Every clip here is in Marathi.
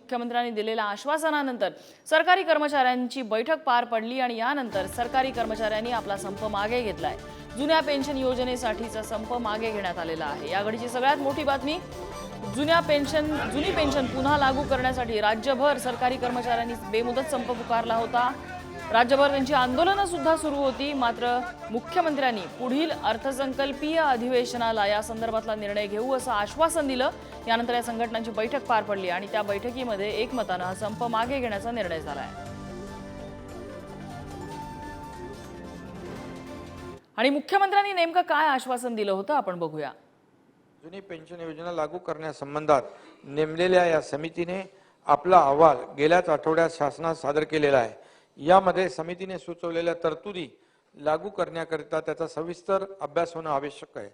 मुख्यमंत्र्यांनी दिलेल्या आश्वासनानंतर सरकारी कर्मचाऱ्यांची बैठक पार पडली आणि यानंतर सरकारी कर्मचाऱ्यांनी आपला संप मागे घेतलाय। जुन्या पेन्शन योजनेसाठीचा संप मागे घेण्यात आलेला आहे। या घडीची सगळ्यात मोठी बातमी, जुनी पेन्शन पुन्हा लागू करण्यासाठी राज्यभर सरकारी कर्मचाऱ्यांनी बेमुदत संप पुकारला होता। राज्यभर त्यांची आंदोलनं सुद्धा सुरू होती। मात्र मुख्यमंत्र्यांनी पुढील अर्थसंकल्पीय अधिवेशनाला या संदर्भातला निर्णय घेऊ असं आश्वासन दिलं। यानंतर या संघटनांची बैठक पार पडली आणि त्या बैठकीमध्ये एकमतानं हा संप मागे घेण्याचा निर्णय झालाय। आणि मुख्यमंत्र्यांनी नेमकं काय आश्वासन दिलं होतं आपण बघूया। जुनी पेन्शन योजना लागू करण्यासंबंधात नेमलेल्या या समितीने आपला अहवाल गेल्याच आठवड्यात शासनात सादर केलेला आहे। यामध्ये समितीने सुचवलेल्या तरतुदी लागू करण्याकरिता त्याचा सविस्तर अभ्यास होणं आवश्यक आहे,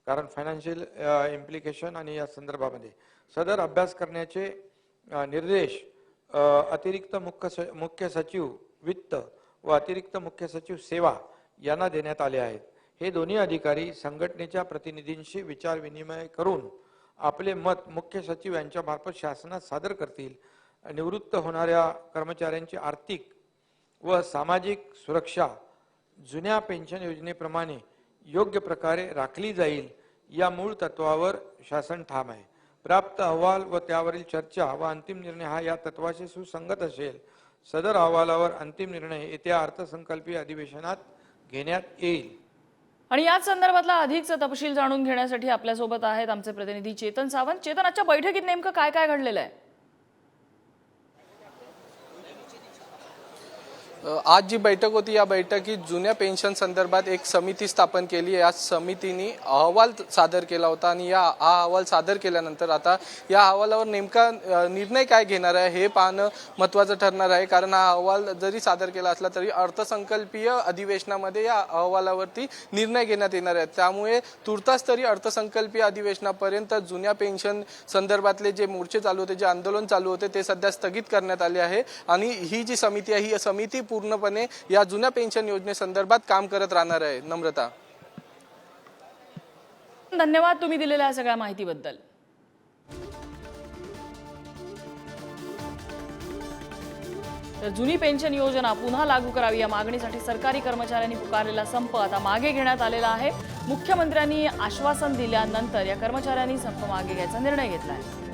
कारण फायनान्शियल इम्प्लिकेशन आणि या संदर्भामध्ये सदर अभ्यास करण्याचे निर्देश अतिरिक्त मुख्य सचिव वित्त व अतिरिक्त मुख्य सचिव सेवा यांना देण्यात आले आहेत। हे दोन्ही अधिकारी संघटनेच्या प्रतिनिधींशी विचार विनिमय करून आपले मत मुख्य सचिव यांच्या मार्फत शासनात सादर करतील। निवृत्त होणाऱ्या कर्मचाऱ्यांची आर्थिक व सामाजिक सुरक्षा जुन्या पेन्शन योजनेप्रमाणे योग्य प्रकारे राखली जाईल या मूळ तत्वावर शासन ठाम आहे। प्राप्त अहवाल व त्यावरील चर्चा व अंतिम निर्णय हा या तत्वाशी सुसंगत असेल। सदर अहवालावर अंतिम निर्णय येत्या अर्थसंकल्पीय अधिवेशनात घेण्यात येईल। आणि याच संदर्भातला अधिकचा तपशील जाणून घेण्यासाठी आपल्यासोबत आहेत आमचे प्रतिनिधी चेतन सावंत। चेतन, आजच्या बैठकीत नेमकं काय काय घडलेलं आहे? आज जी बैठक होती या बैठकीत जुन्या पेन्शन संदर्भात एक समिती स्थापन केली। या समितीने अहवाल सादर केला होता आणि हा अहवाल सादर केल्यानंतर आता या अहवालावर नेमका निर्णय काय घेणार आहे हे पाहणं महत्त्वाचं ठरणार आहे, कारण हा अहवाल जरी सादर केला असला तरी अर्थसंकल्पीय अधिवेशनामध्ये या अहवालावरती निर्णय घेण्यात येणार आहे। त्यामुळे तुर्तास तरी अर्थसंकल्पीय अधिवेशनापर्यंत जुन्या पेन्शन संदर्भातले जे मोर्चे चालू होते, जे आंदोलन चालू होते ते सध्या स्थगित करण्यात आले आहे आणि ही जी समिती आहे ही समिती पूर्णपणे या जुन्या पेन्शन योजनेसंदर्भात काम करत राहणार आहे। नम्रता, धन्यवाद तुम्ही दिलेल्या सगळ्या माहितीबद्दल। तर जुनी पेन्शन योजना पुन्हा लागू करावी या मागणीसाठी सरकारी कर्मचाऱ्यांनी पुकारलेला संप आता मागे घेण्यात आलेला आहे। मुख्यमंत्र्यांनी आश्वासन दिल्यानंतर या कर्मचाऱ्यांनी संप मागे घ्यायचा निर्णय घेतलाय।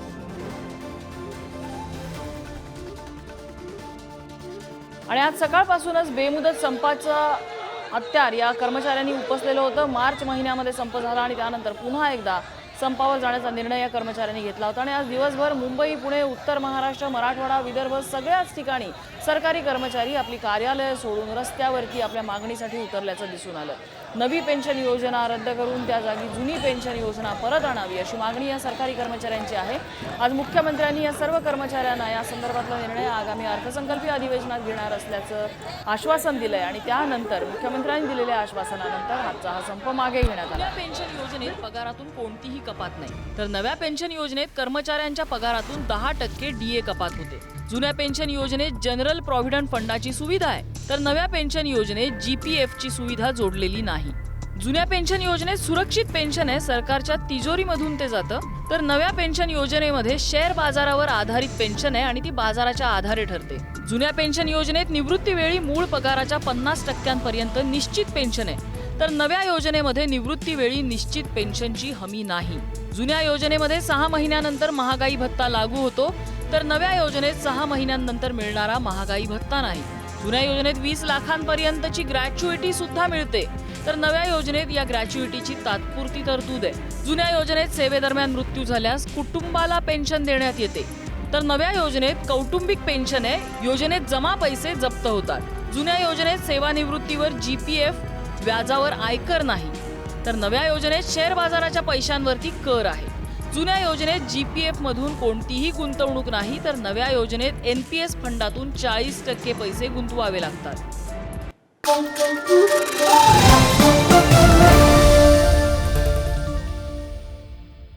आणि आज सकाळपासूनच बेमुदत संपाचं हत्यार या कर्मचाऱ्यांनी उपसलेलं होतं। मार्च महिन्यामध्ये संप झाला आणि त्यानंतर पुन्हा एकदा संपावर जाण्याचा निर्णय या कर्मचाऱ्यांनी घेतला होता। आणि आज दिवसभर मुंबई, पुणे, उत्तर महाराष्ट्र, मराठवाडा, विदर्भ सगळ्याच ठिकाणी सरकारी कर्मचारी आपली कार्यालय सोडून रस्त्यावरती आपल्या मागणीसाठी उतरल्याचं दिसून आलं। नवी पेन्शन योजना रद्द करून त्या जागी जुनी पेन्शन योजना परत आणावी अशी मागणी या सरकारी कर्मचाऱ्यांची आहे। आज मुख्यमंत्र्यांनी या सर्व कर्मचाऱ्यांना या संदर्भातला निर्णय आगामी अर्थसंकल्पीय अधिवेशनात घेणार असल्याचं आश्वासन दिलंय आणि त्यानंतर मुख्यमंत्र्यांनी दिलेल्या आश्वासनानंतर आजचा हा संप मागे घेण्यात आला। पेन्शन योजनेत पगारातून कोणतीही कपात नाही, तर नव्या पेन्शन योजनेत कर्मचाऱ्यांच्या पगारातून 10% DA कपात होते। जुन्या पेन्शन योजनेत जनरल प्रॉव्हिडंट फंडाची सुविधा आहे, तर नव्या पेन्शन योजनेत GPF ची सुविधा जोडलेली नाही। जुन्या पेन्शन योजनेत सुरक्षित पेन्शन आहे, सरकारच्या तिजोरीमधून ते जातं, तर नव्या पेन्शन योजनेमध्ये शेअर बाजारावर आधारित पेन्शन आहे आणि ती बाजाराच्या आधारे ठरते। जुन्या पेन्शन योजनेत निवृत्तीवेळी मूळ पगाराच्या 50% निश्चित पेन्शन आहे, तर नव्या योजनेमध्ये निवृत्तीवेळी निश्चित पेन्शनची हमी नाही। जुन्या योजनेमध्ये 6 महिन्यानंतर महागाई भत्ता लागू होतो, तर नव्या योजनेत 6 महिन्यांनंतर मिळणारा महागाई भत्ता नाही। जुन्या योजनेत 20 लाखांपर्यंतची ग्रॅच्युइटी सुद्धा मिळते, तर नव्या योजनेत या ग्रॅच्युइटीची तात्पुरती तरतूद आहे। जुन्या योजनेत सेवेदरम्यान मृत्यू झाल्यास कुटुंबाला पेन्शन देण्यात येते, तर नव्या योजनेत कौटुंबिक पेन्शन आहे, योजनेत जमा पैसे जप्त होतात। जुन्या योजनेत सेवानिवृत्तीवर GPF, व्याजावर आयकर नाही, तर नव्या योजनेत शेअर बाजाराच्या पैशांवरती कर आहे। जुन्या योजनेत GPF मधून कोणतीही गुंतवणूक नाही, तर नव्या योजनेत NPS फंडातून 40% पैसे गुंतवावे लागतात।